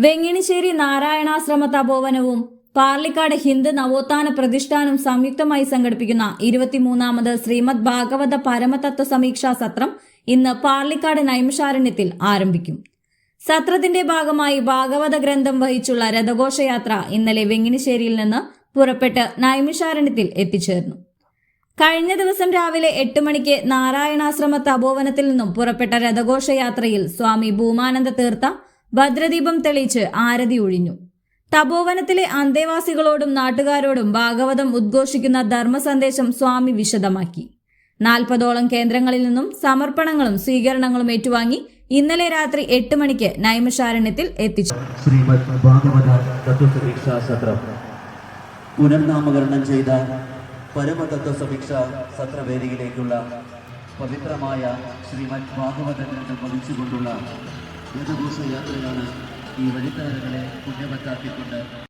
വെങ്ങിണിശ്ശേരി നാരായണാശ്രമ തപോവനവും പാർലിക്കാട് ഹിന്ദു നവോത്ഥാന പ്രതിഷ്ഠാനും സംയുക്തമായി സംഘടിപ്പിക്കുന്ന 23ാമത് ശ്രീമദ് ഭാഗവത പരമതത്വ സമീക്ഷാ സത്രം ഇന്ന് പാർലിക്കാട് നൈമിഷാരണ്യത്തിൽ ആരംഭിക്കും. സത്രത്തിന്റെ ഭാഗമായി ഭാഗവത ഗ്രന്ഥം വഹിച്ചുള്ള രഥഘോഷയാത്ര ഇന്നലെ വെങ്ങിണിശ്ശേരിയിൽ നിന്ന് പുറപ്പെട്ട് നൈമിഷാരണ്യത്തിൽ എത്തിച്ചേർന്നു. കഴിഞ്ഞ ദിവസം രാവിലെ 8 മണിക്ക് നാരായണാശ്രമ തപോവനത്തിൽ നിന്നും പുറപ്പെട്ട രഥഘോഷയാത്രയിൽ സ്വാമി ഭൂമാനന്ദ തീർത്ഥ ഭദ്രദീപം തെളിയിച്ച് ആരതി ഒഴിഞ്ഞു. തപോവനത്തിലെ അന്തേവാസികളോടും നാട്ടുകാരോടും ഭാഗവതം ഉദ്ഘോഷിക്കുന്ന ധർമ്മ സന്ദേശം സ്വാമി വിശദമാക്കി. 40ഓളം കേന്ദ്രങ്ങളിൽ നിന്നും സമർപ്പണങ്ങളും സ്വീകരണങ്ങളും ഏറ്റുവാങ്ങി ഇന്നലെ രാത്രി 8 മണിക്ക് നൈമിഷാരണ്യത്തിൽ എത്തിച്ചു. ശ്രീമദ് ഭാഗവത തത്വസമീക്ഷാ സത്രം പുനർനാമകരണം ചെയ്ത പരമതത്വ സമീക്ഷാ സത്രവേദിയിലേക്കുള്ള പവിത്രമായ ശ്രീമദ് ഭാഗവത ഗ്രന്ഥം വഹിച്ചുകൊണ്ടുള്ള രഥഘോഷയാത്രയാണ് ഈ വഴിത്താരകളെ പുണ്യവത്താക്കിക്കൊണ്ട്